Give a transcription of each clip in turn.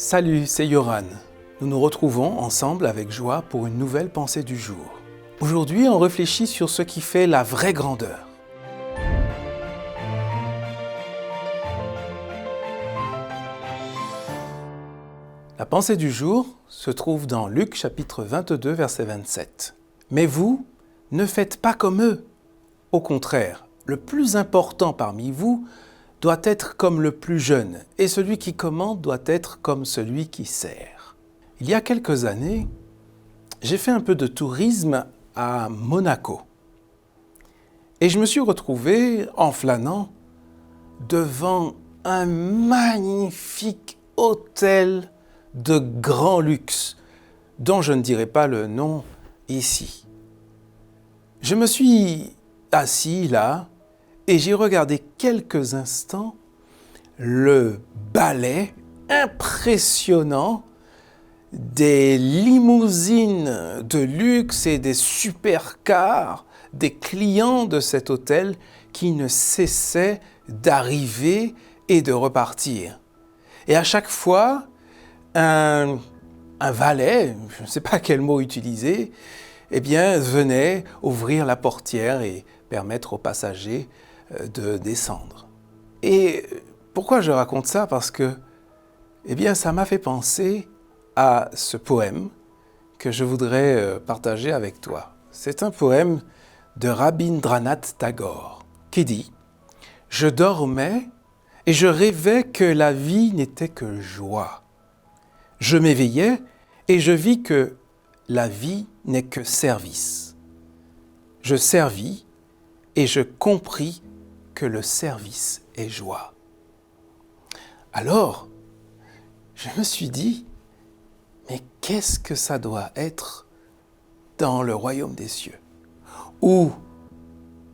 Salut, c'est Yoran. Nous nous retrouvons ensemble avec joie pour une nouvelle pensée du jour. Aujourd'hui, on réfléchit sur ce qui fait la vraie grandeur. La pensée du jour se trouve dans Luc chapitre 22, verset 27. Mais vous, ne faites pas comme eux. Au contraire, le plus important parmi vous doit être comme le plus jeune, et celui qui commande doit être comme celui qui sert. Il y a quelques années, j'ai fait un peu de tourisme à Monaco. Et je me suis retrouvé en flânant devant un magnifique hôtel de grand luxe, dont je ne dirai pas le nom ici. Je me suis assis là et j'ai regardé quelques instants le balai impressionnant des limousines de luxe et des supercars des clients de cet hôtel qui ne cessaient d'arriver et de repartir. Et à chaque fois, un valet, je ne sais pas quel mot utiliser, venait ouvrir la portière et permettre aux passagers de descendre. Et pourquoi je raconte ça? Parce que, ça m'a fait penser à ce poème que je voudrais partager avec toi. C'est un poème de Rabindranath Tagore qui dit « Je dormais et je rêvais que la vie n'était que joie. Je m'éveillais et je vis que la vie n'est que service. Je servis et je compris que le service est joie. » Alors, je me suis dit, mais qu'est-ce que ça doit être dans le royaume des cieux, où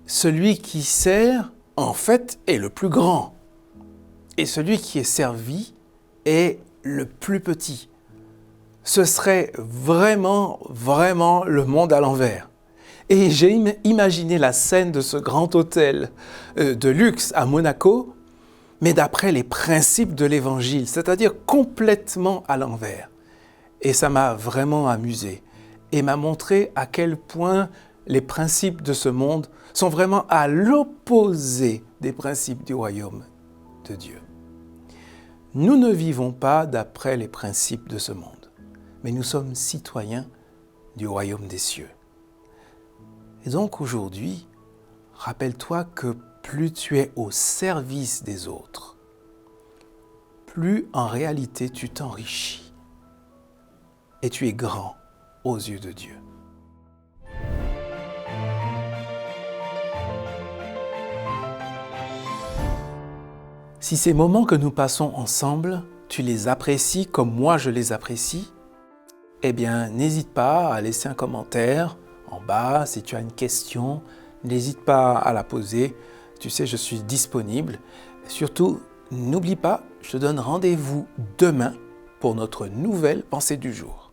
celui qui sert, en fait, est le plus grand, et celui qui est servi est le plus petit. Ce serait vraiment le monde à l'envers. Et j'ai imaginé la scène de ce grand hôtel de luxe à Monaco, mais d'après les principes de l'Évangile, c'est-à-dire complètement à l'envers. Et ça m'a vraiment amusé et m'a montré à quel point les principes de ce monde sont vraiment à l'opposé des principes du royaume de Dieu. Nous ne vivons pas d'après les principes de ce monde, mais nous sommes citoyens du royaume des cieux. Et donc aujourd'hui, rappelle-toi que plus tu es au service des autres, plus en réalité tu t'enrichis et tu es grand aux yeux de Dieu. Si ces moments que nous passons ensemble, tu les apprécies comme moi je les apprécie, n'hésite pas à laisser un commentaire en bas. Si tu as une question, n'hésite pas à la poser. Tu sais, je suis disponible. Surtout, n'oublie pas, je te donne rendez-vous demain pour notre nouvelle pensée du jour.